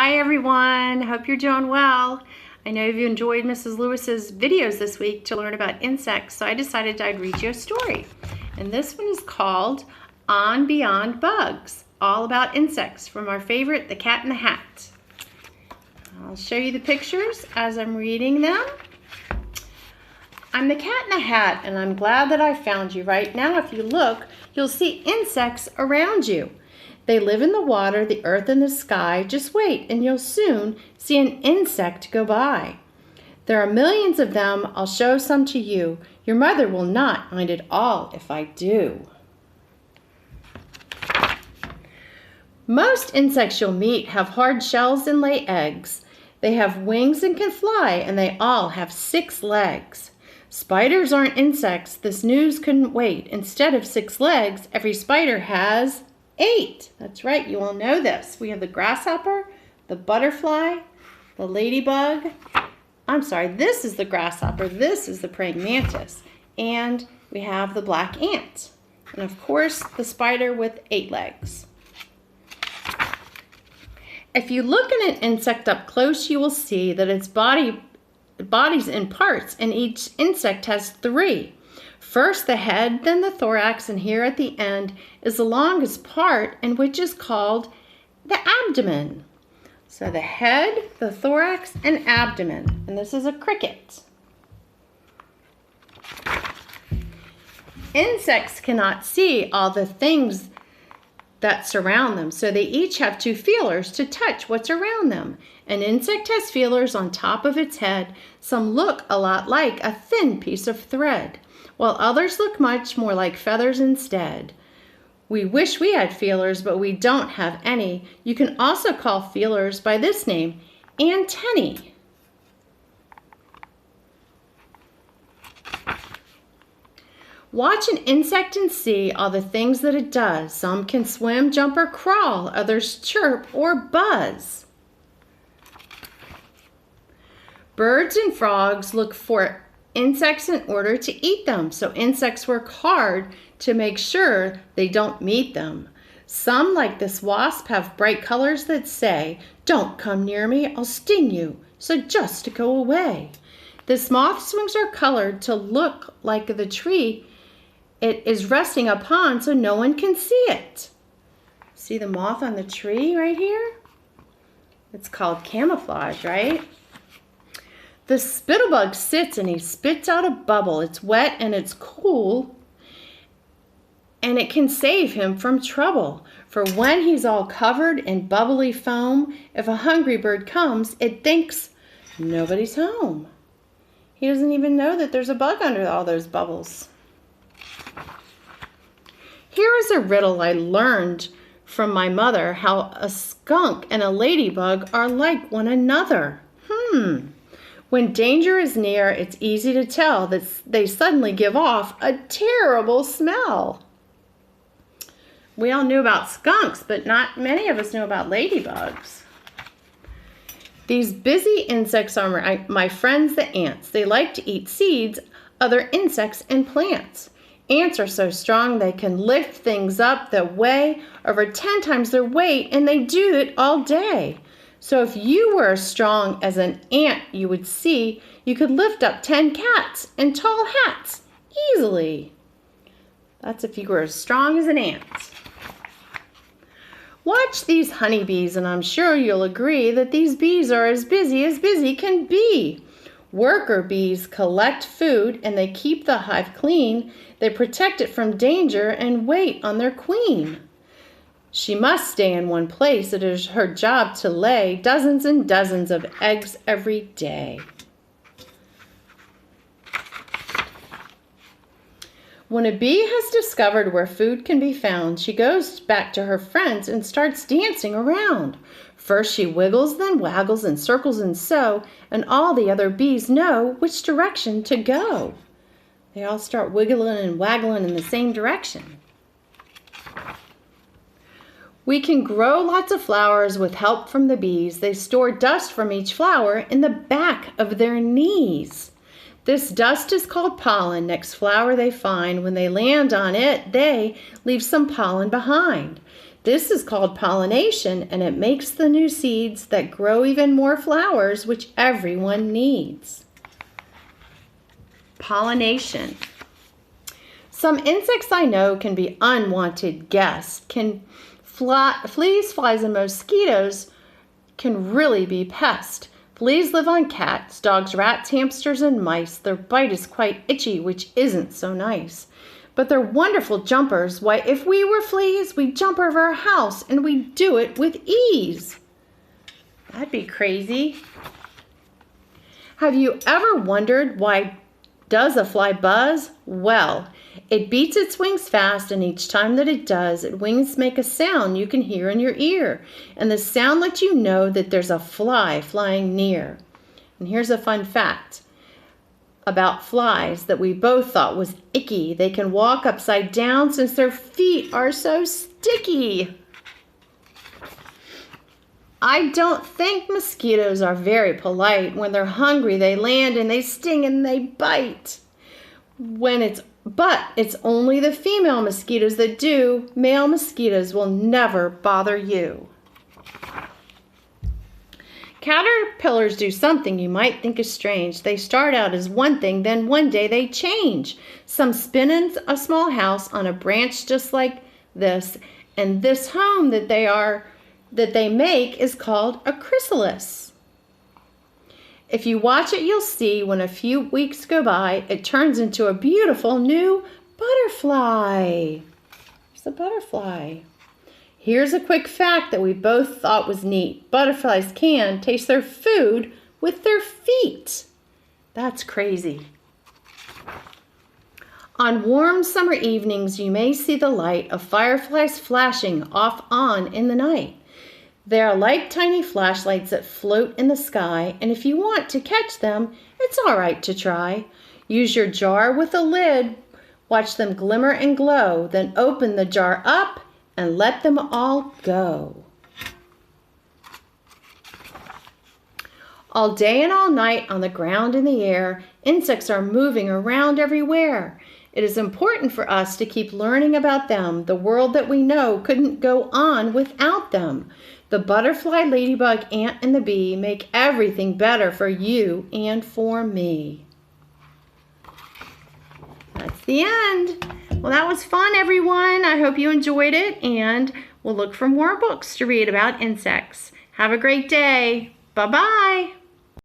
Hi everyone, hope you're doing well. I know you enjoyed Mrs. Lewis's videos this week to learn about insects, so I decided I'd read you a story. And this one is called On Beyond Bugs, all about insects from our favorite, The Cat in the Hat. I'll show you the pictures as I'm reading them. I'm the Cat in the Hat, and I'm glad that I found you. Right now, if you look, you'll see insects around you. They live in the water, the earth, and the sky. Just wait, and you'll soon see an insect go by. There are millions of them. I'll show some to you. Your mother will not mind at all if I do. Most insects you'll meet have hard shells and lay eggs. They have wings and can fly, and they all have 6 legs. Spiders aren't insects. This news couldn't wait. Instead of 6 legs, every spider has 8. That's right, you all know this. We have the grasshopper, the butterfly, the ladybug. I'm sorry, this is the grasshopper, this is the praying mantis, and we have the black ant. And of course, the spider with 8 legs. If you look at an insect up close, you will see that its body's in parts, and each insect has 3. First the head, then the thorax, and here at the end is the longest part, and which is called the abdomen. So the head, the thorax, and abdomen. And this is a cricket. Insects cannot see all the things that surround them, so they each have 2 feelers to touch what's around them. An insect has feelers on top of its head. Some look a lot like a thin piece of thread, while others look much more like feathers instead. We wish we had feelers, but we don't have any. You can also call feelers by this name, antennae. Watch an insect and see all the things that it does. Some can swim, jump, or crawl. Others chirp or buzz. Birds and frogs look for insects in order to eat them, so insects work hard to make sure they don't meet them. Some, like this wasp, have bright colors that say, "Don't come near me, I'll sting you, so just go away." This moth's wings are colored to look like the tree it is resting upon, so no one can see it. See the moth on the tree right here? It's called camouflage, right? The spittlebug sits and he spits out a bubble. It's wet and it's cool, and it can save him from trouble. For when he's all covered in bubbly foam, if a hungry bird comes, it thinks nobody's home. He doesn't even know that there's a bug under all those bubbles. Here is a riddle I learned from my mother, how a skunk and a ladybug are like one another. When danger is near, it's easy to tell that they suddenly give off a terrible smell. We all knew about skunks, but not many of us know about ladybugs. These busy insects are my friends, the ants. They like to eat seeds, other insects, and plants. Ants are so strong they can lift things up that weigh over 10 times their weight, and they do it all day. So if you were as strong as an ant, you would see you could lift up 10 cats and tall hats easily. That's if you were as strong as an ant. Watch these honeybees, and I'm sure you'll agree that these bees are as busy can be. Worker bees collect food, and they keep the hive clean. They protect it from danger and wait on their queen. She must stay in one place. It is her job to lay dozens and dozens of eggs every day. When a bee has discovered where food can be found, she goes back to her friends and starts dancing around. First she wiggles, then waggles and circles and so, and all the other bees know which direction to go. They all start wiggling and waggling in the same direction. We can grow lots of flowers with help from the bees. They store dust from each flower in the back of their knees. This dust is called pollen. Next flower they find, when they land on it, they leave some pollen behind. This is called pollination, and it makes the new seeds that grow even more flowers, which everyone needs. Pollination. Some insects I know can be unwanted guests. Fleas, flies, and mosquitoes can really be pests. Fleas live on cats, dogs, rats, hamsters, and mice. Their bite is quite itchy, which isn't so nice. But they're wonderful jumpers. Why, if we were fleas, we'd jump over our house, and we'd do it with ease. That'd be crazy. Have you ever wondered why does a fly buzz? Well, it beats its wings fast, and each time that it does, its wings make a sound you can hear in your ear. And the sound lets you know that there's a fly flying near. And here's a fun fact about flies that we both thought was icky. They can walk upside down since their feet are so sticky. I don't think mosquitoes are very polite. When they're hungry, they land and they sting and they bite. But it's only the female mosquitoes that do. Male mosquitoes will never bother you. Caterpillars do something you might think is strange. They start out as one thing, then one day they change. Some spin in a small house on a branch just like this, and this home that they make is called a chrysalis. If you watch it, you'll see when a few weeks go by, it turns into a beautiful new butterfly. There's a butterfly. Here's a quick fact that we both thought was neat. Butterflies can taste their food with their feet. That's crazy. On warm summer evenings, you may see the light of fireflies flashing off on in the night. They are like tiny flashlights that float in the sky, and if you want to catch them, it's all right to try. Use your jar with a lid, watch them glimmer and glow, then open the jar up and let them all go. All day and all night on the ground and the air, insects are moving around everywhere. It is important for us to keep learning about them. The world that we know couldn't go on without them. The butterfly, ladybug, ant, and the bee make everything better for you and for me. That's the end. Well, that was fun, everyone. I hope you enjoyed it, and we'll look for more books to read about insects. Have a great day. Bye-bye.